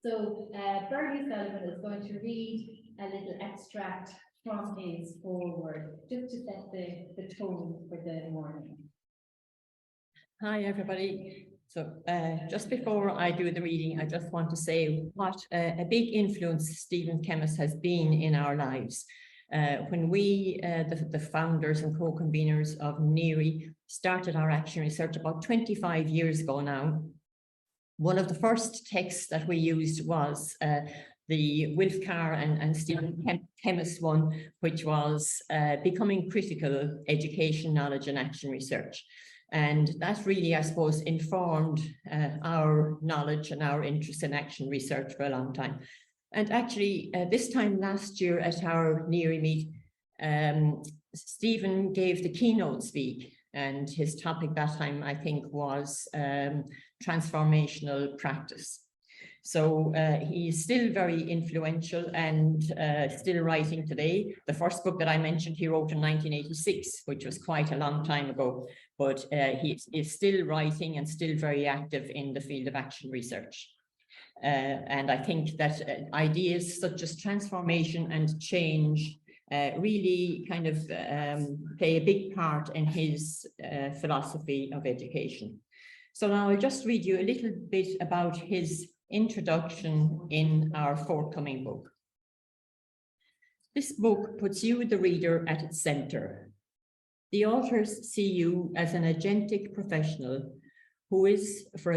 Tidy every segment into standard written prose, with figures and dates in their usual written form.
So Bernie Sullivan is going to read a little extract from his foreword, just to set the tone for the morning. Hi, everybody. So just before I do the reading, I just want to say what a big influence Stephen Kemmis has been in our lives. When we, the founders and co-conveners of NERI, started our action research about 25 years ago now, one of the first texts that we used was the Wilf Carr and Stephen Kemmis one, which was Becoming Critical: Education, Knowledge and Action Research. And that really, I suppose, informed our knowledge and our interest in action research for a long time. And actually, this time last year at our NERI meet, Stephen gave the keynote speak, and his topic that time, I think, was transformational practice. So he's still very influential and still writing today. The first book that I mentioned he wrote in 1986, which was quite a long time ago, but he is still writing and still very active in the field of action research. And I think that ideas such as transformation and change really kind of play a big part in his philosophy of education. So now I'll just read you a little bit about his introduction in our forthcoming book. This book puts you, the reader, at its center. The authors see you as an agentic professional who is, to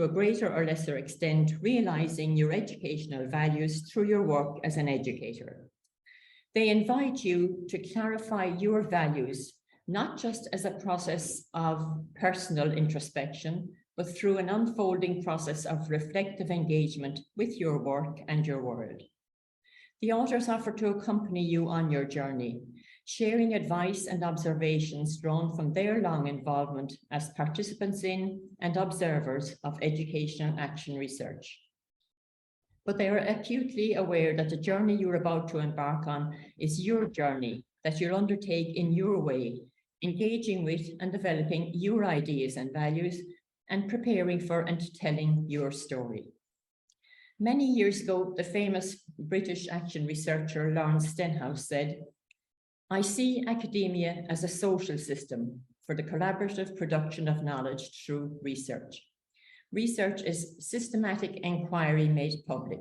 a greater or lesser extent, realizing your educational values through your work as an educator. They invite you to clarify your values, not just as a process of personal introspection, but through an unfolding process of reflective engagement with your work and your world. The authors offer to accompany you on your journey, sharing advice and observations drawn from their long involvement as participants in and observers of educational action research. But they are acutely aware that the journey you're about to embark on is your journey that you'll undertake in your way, engaging with and developing your ideas and values, and preparing for and telling your story. Many years ago, the famous British action researcher Lawrence Stenhouse said, "I see academia as a social system for the collaborative production of knowledge through research. Research is systematic inquiry made public.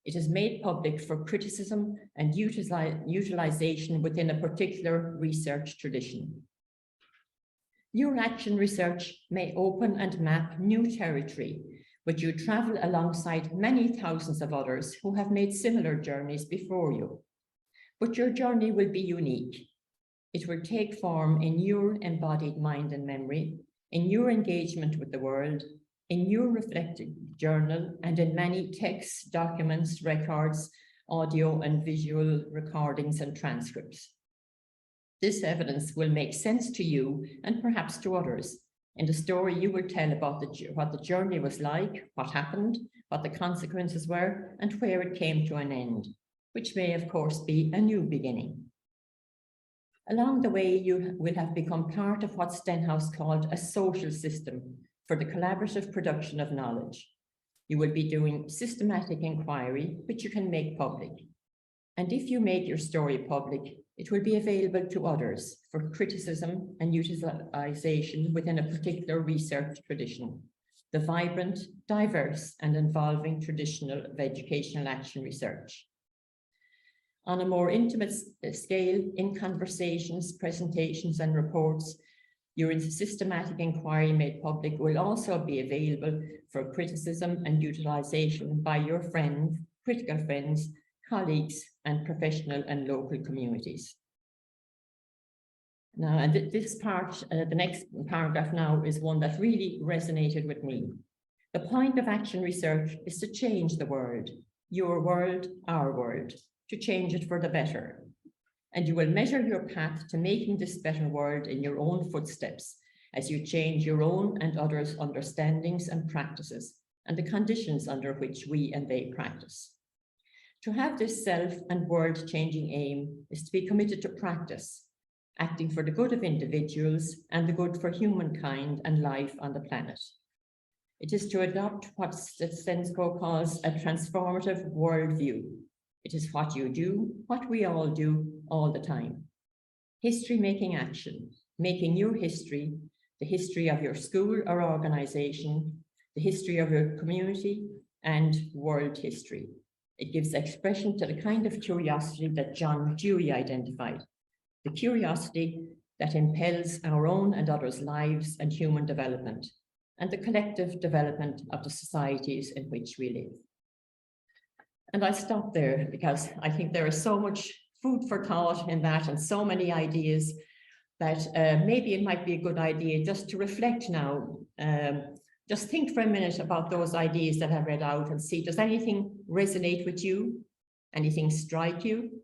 It is made public for criticism and utilization within a particular research tradition. Your action research may open and map new territory, but you travel alongside many thousands of others who have made similar journeys before you. But your journey will be unique. It will take form in your embodied mind and memory, in your engagement with the world, in your reflective journal, and in many texts, documents, records, audio and visual recordings and transcripts. This evidence will make sense to you and perhaps to others in the story you will tell about what the journey was like, what happened, what the consequences were, and where it came to an end, which may, of course, be a new beginning. Along the way, you will have become part of what Stenhouse called a social system for the collaborative production of knowledge. You will be doing systematic inquiry, which you can make public. And if you make your story public, it will be available to others for criticism and utilization within a particular research tradition, the vibrant, diverse, and involving traditional of educational action research. On a more intimate scale, in conversations, presentations, and reports, your systematic inquiry made public will also be available for criticism and utilization by your friends, critical friends, colleagues, and professional and local communities. Now, and this part, the next paragraph now is one that really resonated with me. The point of action research is to change the world, your world, our world, to change it for the better. And you will measure your path to making this better world in your own footsteps as you change your own and others' understandings and practices and the conditions under which we and they practice. To have this self and world-changing aim is to be committed to practice, acting for the good of individuals and the good for humankind and life on the planet. It is to adopt what Stensko calls a transformative worldview. It is what you do, what we all do all the time. History making action, making your history, the history of your school or organization, the history of your community, and world history. It gives expression to the kind of curiosity that John Dewey identified, the curiosity that impels our own and others' lives and human development, and the collective development of the societies in which we live. And I stop there because I think there is so much food for thought in that and so many ideas that maybe it might be a good idea just to reflect now. Just think for a minute about those ideas that I've read out and see, does anything resonate with you? Anything strike you?